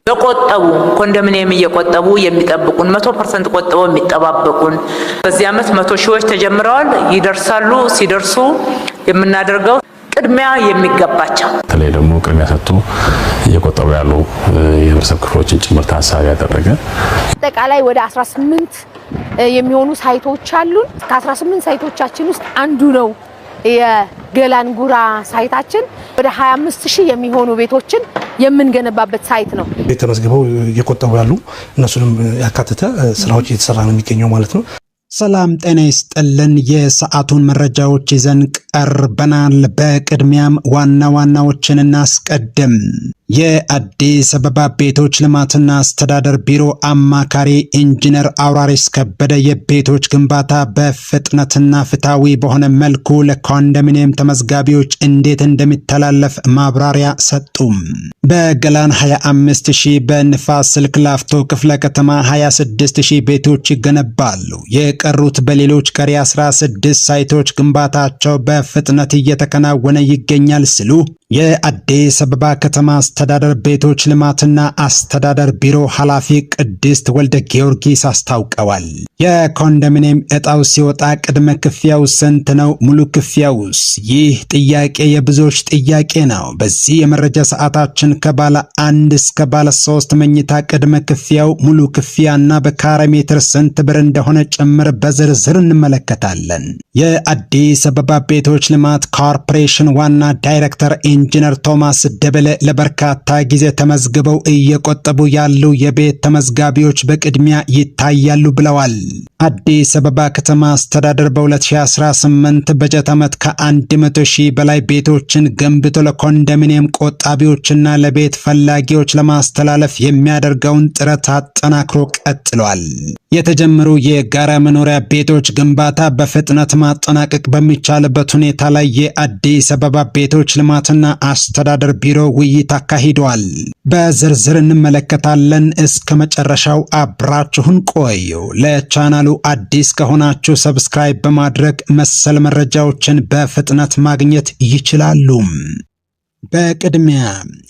የቆጠቡ ኮንዶሚኒየም እየቆጠቡ የሚጠብቁን 100% ቆጥበው የሚጠባበቁን በዚህ ዓመት 100 ሺዎች ተጀምረዋል። ይደርሳሉ። ሲደርሱ የምናደርገው ቅድሚያ የሚገባቸው በተለይ ደግሞ ቅድሚያ ሰጥቶ እየቆጠቡ ያሉ የህብረተሰብ ክፍሎችን ጭምር ታሳቢ ያደረገ አጠቃላይ ወደ 18 የሚሆኑ ሳይቶች አሉን። ከ18 ሳይቶቻችን ውስጥ አንዱ ነው የገላንጉራ ሳይታችን። ወደ 25000 የሚሆኑ ቤቶችን የምንገነባበት ሳይት ነው። ተመዝግበው እየቆጠቡ ያሉ እነሱንም ያካተተ ስራዎች እየተሰራ ነው የሚገኘው ማለት ነው። ሰላም ጤና ይስጥልን። የሰዓቱን መረጃዎች ይዘን ቀርበናል። በቅድሚያም ዋና ዋናዎችን እናስቀድም። የአዲስ አበባ ቤቶች ልማትና አስተዳደር ቢሮ አማካሪ ኢንጂነር አውራሪስ ከበደ የቤቶች ግንባታ በፍጥነትና ፍትሃዊ በሆነ መልኩ ለኮንዶሚኒየም ተመዝጋቢዎች እንዴት እንደሚተላለፍ ማብራሪያ ሰጡ። በገላን 25000፣ በንፋስ ስልክ ላፍቶ ክፍለ ከተማ 26000 ቤቶች ይገነባሉ። የቀሩት በሌሎች ቀሪ 16 ሳይቶች ግንባታቸው በፍጥነት እየተከናወነ ይገኛል ሲሉ የአዲስ አበባ ከተማ አስተዳደር ቤቶች ልማትና አስተዳደር ቢሮ ኃላፊ ቅድስት ወልደ ጊዮርጊስ አስታውቀዋል። የኮንዶሚኒየም እጣው ሲወጣ ቅድመ ክፍያው ስንት ነው? ሙሉ ክፍያውስ? ይህ ጥያቄ የብዙዎች ጥያቄ ነው። በዚህ የመረጃ ሰዓታችን ከባለ 1 እስከ ባለ 3 መኝታ ቅድመ ክፍያው፣ ሙሉ ክፍያና በካሬ ሜትር ስንት ብር እንደሆነ ጭምር በዝርዝር እንመለከታለን። የአዲስ አበባ ቤቶች ልማት ኮርፖሬሽን ዋና ዳይሬክተር ኢንጂነር ቶማስ ደበለ ለበርካታ ጊዜ ተመዝግበው እየቆጠቡ ያሉ የቤት ተመዝጋቢዎች በቅድሚያ ይታያሉ ብለዋል። አዲስ አበባ ከተማ አስተዳደር በ2018 በጀት ዓመት ከ100,000 በላይ ቤቶችን ገንብቶ ለኮንዶሚኒየም ቆጣቢዎችና ለቤት ፈላጊዎች ለማስተላለፍ የሚያደርገውን ጥረት አጠናክሮ ቀጥሏል። የተጀመሩ የጋራ መኖሪያ ቤቶች ግንባታ በፍጥነት ማጠናቀቅ በሚቻልበት ሁኔታ ላይ የአዲስ አበባ ቤቶች ልማትና አስተዳደር ቢሮ ውይይት አካሂዷል። በዝርዝር እንመለከታለን። እስከ መጨረሻው አብራችሁን ቆዩ። ለቻናሉ አዲስ ከሆናችሁ ሰብስክራይብ በማድረግ መሰል መረጃዎችን በፍጥነት ማግኘት ይችላሉ። በቅድሚያ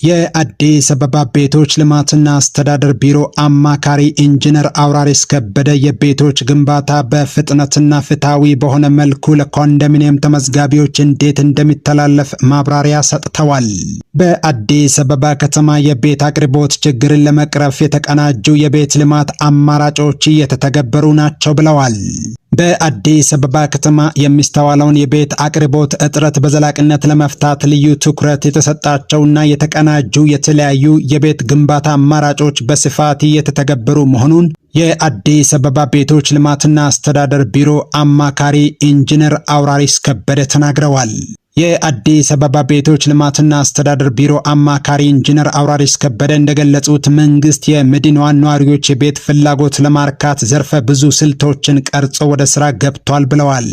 የአዲስ አበባ ቤቶች ልማትና አስተዳደር ቢሮ አማካሪ ኢንጂነር አውራሪስ ከበደ የቤቶች ግንባታ በፍጥነትና ፍትሃዊ በሆነ መልኩ ለኮንዶሚኒየም ተመዝጋቢዎች እንዴት እንደሚተላለፍ ማብራሪያ ሰጥተዋል። በአዲስ አበባ ከተማ የቤት አቅርቦት ችግርን ለመቅረፍ የተቀናጁ የቤት ልማት አማራጮች እየተተገበሩ ናቸው ብለዋል። በአዲስ አበባ ከተማ የሚስተዋለውን የቤት አቅርቦት እጥረት በዘላቂነት ለመፍታት ልዩ ትኩረት የተሰጣቸውና የተቀናጁ የተለያዩ የቤት ግንባታ አማራጮች በስፋት እየተተገበሩ መሆኑን የአዲስ አበባ ቤቶች ልማትና አስተዳደር ቢሮ አማካሪ ኢንጂነር አውራሪስ ከበደ ተናግረዋል። የአዲስ አበባ ቤቶች ልማትና አስተዳደር ቢሮ አማካሪ ኢንጂነር አውራሪስ ከበደ እንደገለጹት መንግስት የመዲናዋን ነዋሪዎች የቤት ፍላጎት ለማርካት ዘርፈ ብዙ ስልቶችን ቀርጾ ወደ ስራ ገብቷል ብለዋል።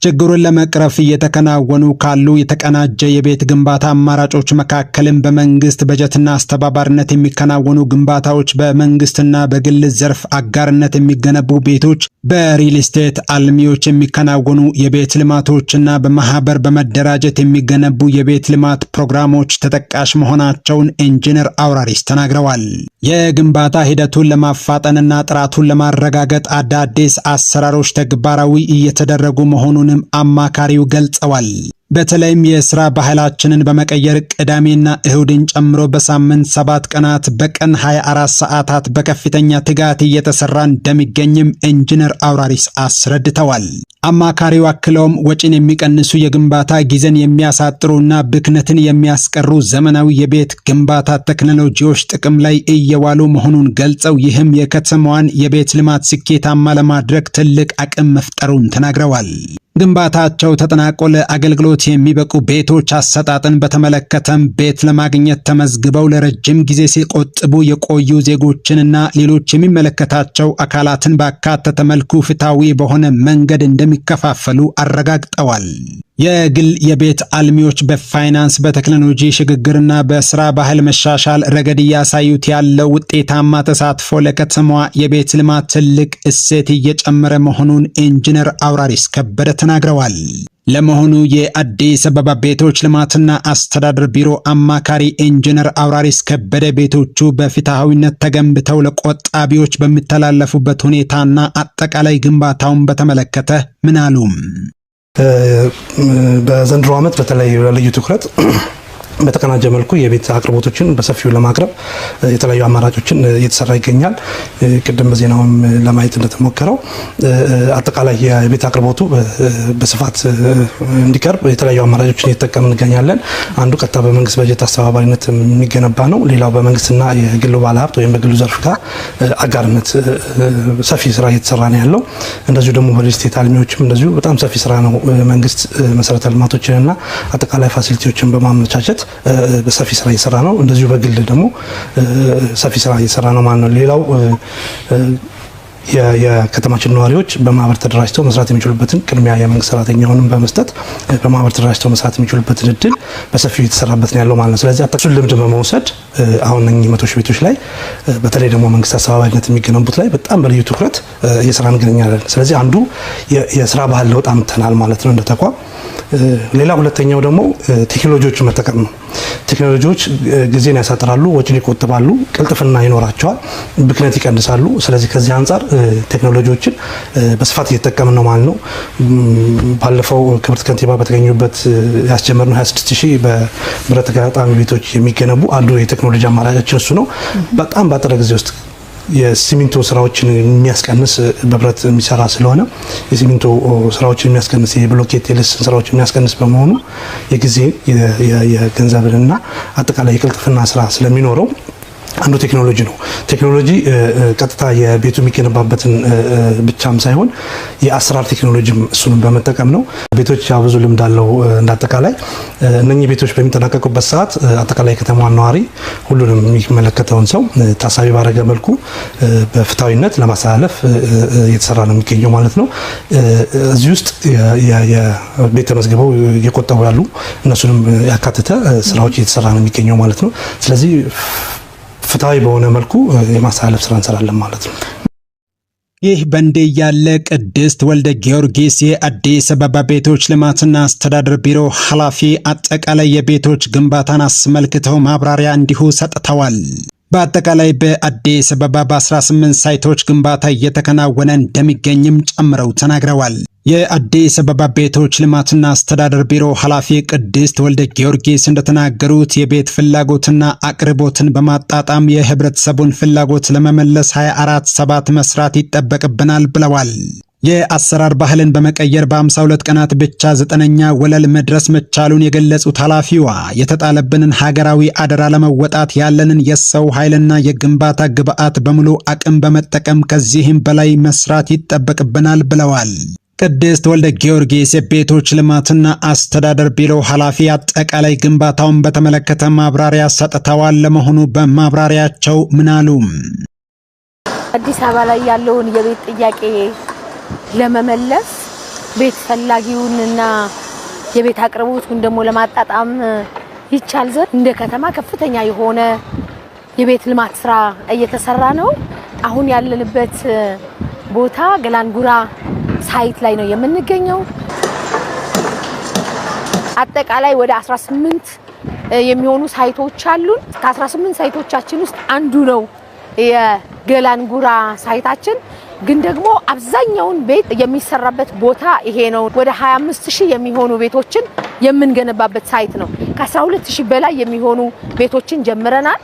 ችግሩን ለመቅረፍ እየተከናወኑ ካሉ የተቀናጀ የቤት ግንባታ አማራጮች መካከልም በመንግስት በጀትና አስተባባሪነት የሚከናወኑ ግንባታዎች፣ በመንግስትና በግል ዘርፍ አጋርነት የሚገነቡ ቤቶች፣ በሪል ስቴት አልሚዎች የሚከናወኑ የቤት ልማቶችና በማህበር በመደራጀት የሚገነቡ የቤት ልማት ፕሮግራሞች ተጠቃሽ መሆናቸውን ኢንጂነር አውራሪስ ተናግረዋል። የግንባታ ሂደቱን ለማፋጠንና ጥራቱን ለማረጋገጥ አዳዲስ አሰራሮች ተግባራዊ እየተደረጉ መሆኑንም አማካሪው ገልጸዋል። በተለይም የስራ ባህላችንን በመቀየር ቅዳሜና እሁድን ጨምሮ በሳምንት 7 ቀናት በቀን 24 ሰዓታት በከፍተኛ ትጋት እየተሰራ እንደሚገኝም ኢንጂነር አውራሪስ አስረድተዋል። አማካሪው አክለውም ወጪን የሚቀንሱ የግንባታ ጊዜን የሚያሳጥሩና ብክነትን የሚያስቀሩ ዘመናዊ የቤት ግንባታ ቴክኖሎጂዎች ጥቅም ላይ እየዋሉ መሆኑን ገልጸው ይህም የከተማዋን የቤት ልማት ስኬታማ ለማድረግ ትልቅ አቅም መፍጠሩን ተናግረዋል። ግንባታቸው ተጠናቆ ለአገልግሎት የሚበቁ ቤቶች አሰጣጥን በተመለከተም ቤት ለማግኘት ተመዝግበው ለረጅም ጊዜ ሲቆጥቡ የቆዩ ዜጎችንና ሌሎች የሚመለከታቸው አካላትን ባካተተ መልኩ ፍትሃዊ በሆነ መንገድ እንደሚከፋፈሉ አረጋግጠዋል። የግል የቤት አልሚዎች በፋይናንስ በቴክኖሎጂ ሽግግርና በስራ ባህል መሻሻል ረገድ እያሳዩት ያለው ውጤታማ ተሳትፎ ለከተማዋ የቤት ልማት ትልቅ እሴት እየጨመረ መሆኑን ኢንጂነር አውራሪስ ከበደ ተናግረዋል። ለመሆኑ የአዲስ አበባ ቤቶች ልማትና አስተዳደር ቢሮ አማካሪ ኢንጂነር አውራሪስ ከበደ ቤቶቹ በፍትሃዊነት ተገንብተው ለቆጣቢዎች በሚተላለፉበት ሁኔታና አጠቃላይ ግንባታውን በተመለከተ ምን አሉ? በዘንድሮ ዓመት በተለይ ልዩ ትኩረት በተቀናጀ መልኩ የቤት አቅርቦቶችን በሰፊው ለማቅረብ የተለያዩ አማራጮችን እየተሰራ ይገኛል። ቅድም በዜናውም ለማየት እንደተሞከረው አጠቃላይ የቤት አቅርቦቱ በስፋት እንዲቀርብ የተለያዩ አማራጮችን እየተጠቀምን እንገኛለን። አንዱ ቀጥታ በመንግስት በጀት አስተባባሪነት የሚገነባ ነው። ሌላው በመንግስትና የግሉ ባለሀብት ወይም በግሉ ዘርፍ ጋር አጋርነት ሰፊ ስራ እየተሰራ ነው ያለው። እንደዚሁ ደግሞ በሪል ስቴት አልሚዎችም እንደዚሁ በጣም ሰፊ ስራ ነው መንግስት መሰረተ ልማቶችንና አጠቃላይ ፋሲሊቲዎችን በማመቻቸት በሰፊ ስራ እየሰራ ነው። እንደዚሁ በግል ደግሞ ሰፊ ስራ እየሰራ ነው ማለት ነው። ሌላው የከተማችን ነዋሪዎች በማህበር ተደራጅተው መስራት የሚችሉበትን ቅድሚያ የመንግስት ሰራተኛውንም በመስጠት በማህበር ተደራጅተው መስራት የሚችሉበትን እድል በሰፊው እየተሰራበት ነው ያለው ማለት ነው። ስለዚህ አጠቃላይ ልምድ በመውሰድ አሁን እነኚህ 100 ሺህ ቤቶች ላይ በተለይ ደግሞ መንግስት አስተባባሪነት የሚገነቡት ላይ በጣም በልዩ ትኩረት እየሰራን እንገኛለን። ስለዚህ አንዱ የስራ ባህል ለውጥ አምጥተናል ማለት ነው እንደ ተቋም። ሌላ ሁለተኛው ደግሞ ቴክኖሎጂዎችን መጠቀም ነው። ቴክኖሎጂዎች ጊዜን ያሳጥራሉ፣ ወጪን ይቆጥባሉ፣ ቅልጥፍና ይኖራቸዋል፣ ብክነት ይቀንሳሉ። ስለዚህ ከዚህ አንጻር ቴክኖሎጂዎችን በስፋት እየተጠቀምን ነው ማለት ነው። ባለፈው ክብርት ከንቲባ በተገኙበት ያስጀመርነው 26000 በብረት ተጋጣሚ ቤቶች የሚገነቡ አንዱ የቴክኖሎጂ አማራጫችን እሱ ነው። በጣም ባጠረ ጊዜ ውስጥ የሲሚንቶ ስራዎችን የሚያስቀንስ በብረት የሚሰራ ስለሆነ የሲሚንቶ ስራዎችን የሚያስቀንስ የብሎኬት የልስን ስራዎችን የሚያስቀንስ በመሆኑ የጊዜ የገንዘብንና አጠቃላይ የቅልጥፍና ስራ ስለሚኖረው አንዱ ቴክኖሎጂ ነው። ቴክኖሎጂ ቀጥታ የቤቱ የሚገነባበትን ብቻም ሳይሆን የአሰራር ቴክኖሎጂም እሱንም በመጠቀም ነው። ቤቶች ብዙ ልምድ አለው። እንዳጠቃላይ እነኚህ ቤቶች በሚጠናቀቁበት ሰዓት አጠቃላይ ከተማዋን ነዋሪ ሁሉንም የሚመለከተውን ሰው ታሳቢ ባደረገ መልኩ በፍትሃዊነት ለማስተላለፍ እየተሰራ ነው የሚገኘው ማለት ነው። እዚህ ውስጥ የቤት ተመዝግበው እየቆጠቡ ያሉ እነሱንም ያካተተ ስራዎች እየተሰራ ነው የሚገኘው ማለት ነው። ስለዚህ ፍትሃዊ በሆነ መልኩ የማስተላለፍ ስራ እንሰራለን ማለት ነው። ይህ በእንዲህ ያለ ቅድስት ወልደ ጊዮርጊስ የአዲስ አበባ ቤቶች ልማትና አስተዳደር ቢሮ ኃላፊ አጠቃላይ የቤቶች ግንባታን አስመልክተው ማብራሪያ እንዲሁ ሰጥተዋል። በአጠቃላይ በአዲስ አበባ በ18 ሳይቶች ግንባታ እየተከናወነ እንደሚገኝም ጨምረው ተናግረዋል። የአዲስ አበባ ቤቶች ልማትና አስተዳደር ቢሮ ኃላፊ ቅድስት ወልደ ጊዮርጊስ እንደተናገሩት የቤት ፍላጎትና አቅርቦትን በማጣጣም የህብረተሰቡን ፍላጎት ለመመለስ 24/7 መስራት ይጠበቅብናል ብለዋል። የአሰራር ባህልን በመቀየር በ52 ቀናት ብቻ 9ኛ ወለል መድረስ መቻሉን የገለጹት ኃላፊዋ የተጣለብንን ሀገራዊ አደራ ለመወጣት ያለንን የሰው ኃይልና የግንባታ ግብዓት በሙሉ አቅም በመጠቀም ከዚህም በላይ መስራት ይጠበቅብናል ብለዋል። ቅድስት ወልደ ጊዮርጊስ የቤቶች ልማትና አስተዳደር ቢሮ ኃላፊ አጠቃላይ ግንባታውን በተመለከተ ማብራሪያ ሰጥተዋል። ለመሆኑ በማብራሪያቸው ምን አሉ? አዲስ አበባ ላይ ያለውን የቤት ጥያቄ ለመመለስ ቤት ፈላጊውንና የቤት አቅርቦቱን ደግሞ ለማጣጣም ይቻል ዘንድ እንደ ከተማ ከፍተኛ የሆነ የቤት ልማት ስራ እየተሰራ ነው። አሁን ያለንበት ቦታ ገላንጉራ ሳይት ላይ ነው የምንገኘው። አጠቃላይ ወደ 18 የሚሆኑ ሳይቶች አሉን። ከ18 ሳይቶቻችን ውስጥ አንዱ ነው የገላንጉራ ሳይታችን። ግን ደግሞ አብዛኛውን ቤት የሚሰራበት ቦታ ይሄ ነው። ወደ 25000 የሚሆኑ ቤቶችን የምንገነባበት ሳይት ነው። ከ12000 በላይ የሚሆኑ ቤቶችን ጀምረናል።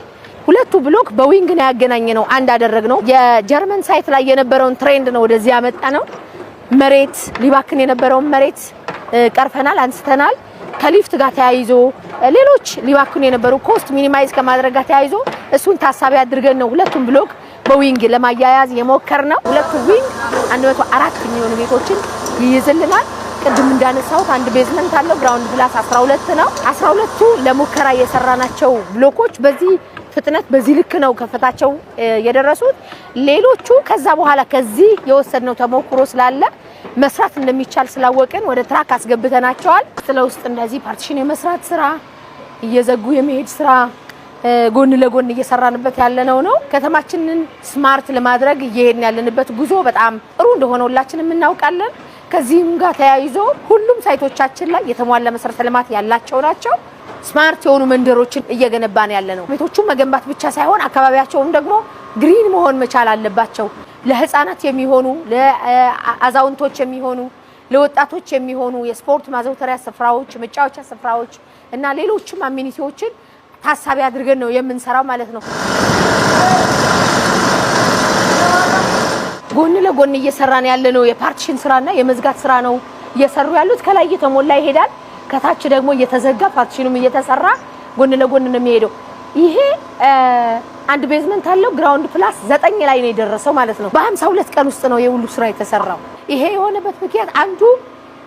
ሁለቱ ብሎክ በዊንግ ነው ያገናኘነው፣ አንድ አደረግነው። የጀርመን ሳይት ላይ የነበረውን ትሬንድ ነው ወደዚህ ያመጣ ነው። መሬት ሊባክን የነበረውን መሬት ቀርፈናል፣ አንስተናል። ከሊፍት ጋር ተያይዞ ሌሎች ሊባክኑ የነበሩ ኮስት ሚኒማይዝ ከማድረግ ጋር ተያይዞ እሱን ታሳቢ አድርገን ነው ሁለቱም ብሎክ በዊንግ ለማያያዝ የሞከርነው። ሁለቱ ዊንግ 104 የሚሆኑ ቤቶችን ይይዝልናል። ቅድም እንዳነሳሁት አንድ ቤዝመንት አለው፣ ግራውንድ ፕላስ 12 ነው። 12ቱ ለሙከራ የሰራናቸው ብሎኮች በዚህ ፍጥነት በዚህ ልክ ነው ከፍታቸው የደረሱት። ሌሎቹ ከዛ በኋላ ከዚህ የወሰድነው ተሞክሮ ስላለ መስራት እንደሚቻል ስላወቅን ወደ ትራክ አስገብተናቸዋል። ስለውስጥ እንደዚህ ፓርቲሽን የመስራት ስራ፣ እየዘጉ የመሄድ ስራ ጎን ለጎን እየሰራንበት ያለነው ነው። ከተማችንን ስማርት ለማድረግ እየሄድን ያለንበት ጉዞ በጣም ጥሩ እንደሆነ ሁላችንም እናውቃለን። ከዚህም ጋር ተያይዞ ሁሉም ሳይቶቻችን ላይ የተሟላ መሰረተ ልማት ያላቸው ናቸው። ስማርት የሆኑ መንደሮችን እየገነባን ያለ ነው። ቤቶቹን መገንባት ብቻ ሳይሆን አካባቢያቸውም ደግሞ ግሪን መሆን መቻል አለባቸው። ለህፃናት የሚሆኑ ለአዛውንቶች የሚሆኑ ለወጣቶች የሚሆኑ የስፖርት ማዘውተሪያ ስፍራዎች፣ መጫወቻ ስፍራዎች እና ሌሎችም አሚኒቲዎችን ታሳቢ አድርገን ነው የምንሰራው ማለት ነው። ጎን ለጎን እየሰራን ያለነው የፓርቲሽን ስራና የመዝጋት ስራ ነው እየሰሩ ያሉት። ከላይ እየተሞላ ይሄዳል፣ ከታች ደግሞ እየተዘጋ ፓርቲሽኑም እየተሰራ ጎን ለጎን ነው የሚሄደው። ይሄ አንድ ቤዝመንት አለው፣ ግራውንድ ፕላስ 9 ላይ ነው የደረሰው ማለት ነው። በ52 ቀን ውስጥ ነው የሁሉ ስራ የተሰራው። ይሄ የሆነበት ምክንያት አንዱ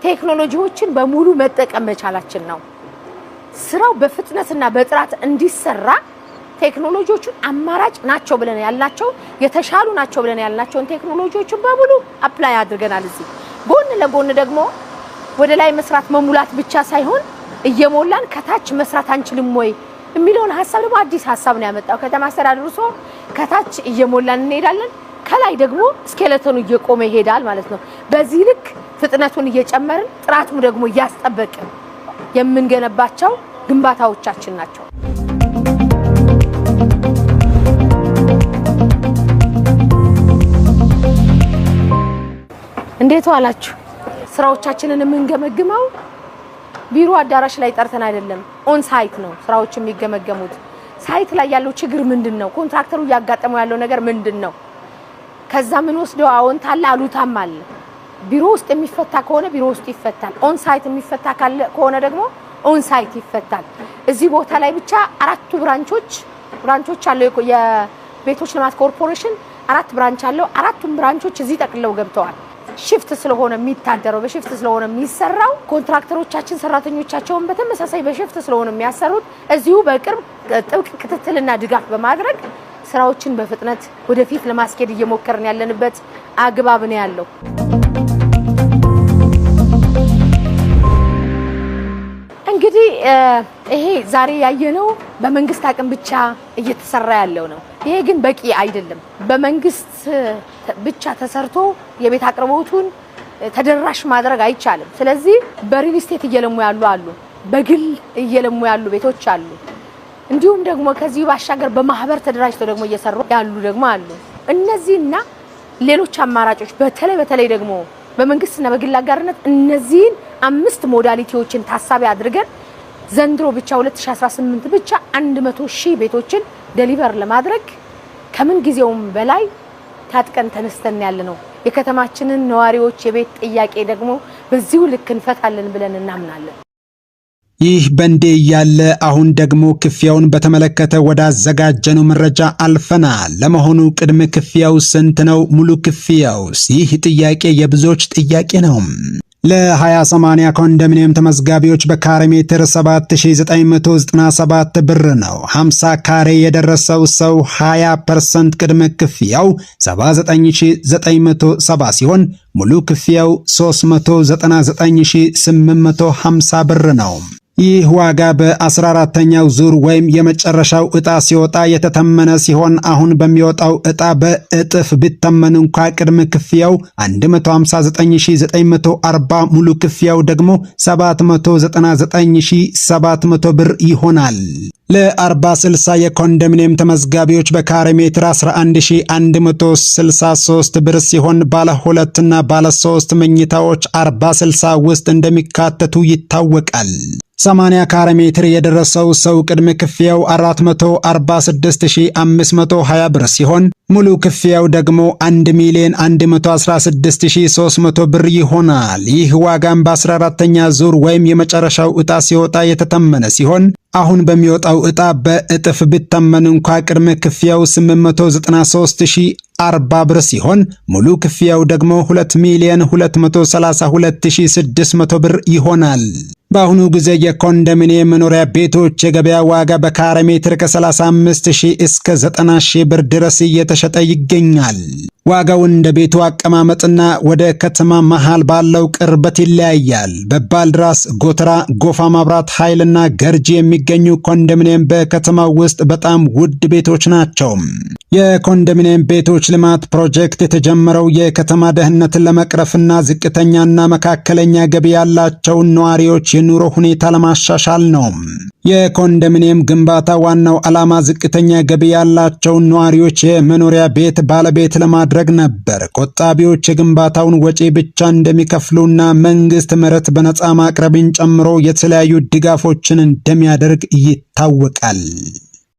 ቴክኖሎጂዎችን በሙሉ መጠቀም መቻላችን ነው። ስራው በፍጥነትና በጥራት እንዲሰራ ቴክኖሎጂዎችን አማራጭ ናቸው ብለን ያልናቸው የተሻሉ ናቸው ብለን ያልናቸውን ቴክኖሎጂዎችን በሙሉ አፕላይ አድርገናል። እዚህ ጎን ለጎን ደግሞ ወደ ላይ መስራት መሙላት ብቻ ሳይሆን እየሞላን ከታች መስራት አንችልም ወይ የሚለውን ሐሳብ ደግሞ አዲስ ሐሳብ ነው ያመጣው ከተማ አስተዳደሩ። ከታች እየሞላን እንሄዳለን፣ ከላይ ደግሞ ስኬለተኑ እየቆመ ይሄዳል ማለት ነው። በዚህ ልክ ፍጥነቱን እየጨመርን ጥራቱን ደግሞ እያስጠበቅን የምንገነባቸው ግንባታዎቻችን ናቸው። እንዴት ዋላችሁ? ስራዎቻችንን የምንገመግመው ቢሮ አዳራሽ ላይ ጠርተን አይደለም፣ ኦን ሳይት ነው ስራዎች የሚገመገሙት። ሳይት ላይ ያለው ችግር ምንድነው? ኮንትራክተሩ ያጋጠመው ያለው ነገር ምንድነው? ከዛ ምን ወስደው አዎንታል አሉታም አለ። ቢሮ ውስጥ የሚፈታ ከሆነ ቢሮ ውስጥ ይፈታል። ኦን ሳይት የሚፈታ ከሆነ ደግሞ ኦን ሳይት ይፈታል። እዚህ ቦታ ላይ ብቻ 4 ብራንቾች አለው የቤቶች ልማት ኮርፖሬሽን 4 ብራንች አለው። 4ቱም ብራንቾች እዚህ ጠቅልለው ገብተዋል። ሽፍት ስለሆነ የሚታደረው በሽፍት ስለሆነ የሚሰራው ኮንትራክተሮቻችን ሰራተኞቻቸውን በተመሳሳይ በሽፍት ስለሆነ የሚያሰሩት እዚሁ በቅርብ ጥብቅ ክትትልና ድጋፍ በማድረግ ስራዎችን በፍጥነት ወደፊት ለማስኬድ እየሞከርን ያለንበት አግባብ ነው ያለው። እንግዲህ ይሄ ዛሬ ያየነው በመንግስት አቅም ብቻ እየተሰራ ያለው ነው። ይሄ ግን በቂ አይደለም። በመንግስት ብቻ ተሰርቶ የቤት አቅርቦቱን ተደራሽ ማድረግ አይቻልም። ስለዚህ በሪል ስቴት እየለሙ ያሉ አሉ፣ በግል እየለሙ ያሉ ቤቶች አሉ። እንዲሁም ደግሞ ከዚህ ባሻገር በማህበር ተደራጅተው ደግሞ እየሰሩ ያሉ ደግሞ አሉ። እነዚህና ሌሎች አማራጮች በተለይ ደግሞ በመንግስትና በግል አጋርነት እነዚህን 5 ሞዳሊቲዎችን ታሳቢ አድርገን ዘንድሮ ብቻ 2018 ብቻ 100,000 ቤቶችን ዴሊቨር ለማድረግ ከምን ጊዜውም በላይ ታጥቀን ተነስተን ያለ ነው። የከተማችንን ነዋሪዎች የቤት ጥያቄ ደግሞ በዚሁ ልክ እንፈታለን ብለን እናምናለን። ይህ በእንዴ ያለ አሁን ደግሞ ክፍያውን በተመለከተ ወደ አዘጋጀነው መረጃ አልፈናል። ለመሆኑ ቅድመ ክፍያው ስንት ነው? ሙሉ ክፍያውስ? ይህ ጥያቄ የብዙዎች ጥያቄ ነው። ለ20/80 ኮንዶሚኒየም ተመዝጋቢዎች በካሬ ሜትር 7997 ብር ነው። 50 ካሬ የደረሰው ሰው 20% ቅድመ ክፍያው 79970 ሲሆን ሙሉ ክፍያው 399850 ብር ነው። ይህ ዋጋ በ14ኛው ዙር ወይም የመጨረሻው ዕጣ ሲወጣ የተተመነ ሲሆን አሁን በሚወጣው ዕጣ በእጥፍ ቢተመን እንኳ ቅድመ ክፍያው 159940 ሙሉ ክፍያው ደግሞ 799700 ብር ይሆናል። ለ40/60 የኮንዶሚኒየም ተመዝጋቢዎች በካሬ ሜትር 11163 ብር ሲሆን ባለ 2 እና ባለ 3 መኝታዎች 40/60 ውስጥ እንደሚካተቱ ይታወቃል። 80 ካሬ ሜትር የደረሰው ሰው ቅድመ ክፍያው 446520 ብር ሲሆን ሙሉ ክፍያው ደግሞ 1,116,300 ብር ይሆናል። ይህ ዋጋም በ14ኛ ዙር ወይም የመጨረሻው ዕጣ ሲወጣ የተተመነ ሲሆን አሁን በሚወጣው ዕጣ በእጥፍ ቢተመን እንኳ ቅድመ ክፍያው 893,040 ብር ሲሆን ሙሉ ክፍያው ደግሞ 2,232,600 ብር ይሆናል። በአሁኑ ጊዜ የኮንዶሚኒየም መኖሪያ ቤቶች የገበያ ዋጋ በካሬ ሜትር ከ35,000 እስከ 90,000 ብር ድረስ እየተሸጠ ይገኛል። ዋጋው እንደ ቤቱ አቀማመጥና ወደ ከተማ መሃል ባለው ቅርበት ይለያያል። በባልድራስ፣ ጎተራ፣ ጎፋ መብራት ኃይልና ገርጂ የሚገኙ ኮንዶሚኒየም በከተማው ውስጥ በጣም ውድ ቤቶች ናቸው። የኮንዶሚኒየም ቤቶች ልማት ፕሮጀክት የተጀመረው የከተማ ደህንነትን ለመቅረፍና ዝቅተኛና መካከለኛ ገቢ ያላቸውን ነዋሪዎች የኑሮ ሁኔታ ለማሻሻል ነው። የኮንዶሚኒየም ግንባታ ዋናው ዓላማ ዝቅተኛ ገቢ ያላቸውን ነዋሪዎች የመኖሪያ ቤት ባለቤት ለማድረግ ነበር። ቆጣቢዎች የግንባታውን ወጪ ብቻ እንደሚከፍሉና መንግስት መሬት በነፃ ማቅረብን ጨምሮ የተለያዩ ድጋፎችን እንደሚያደርግ ይታወቃል።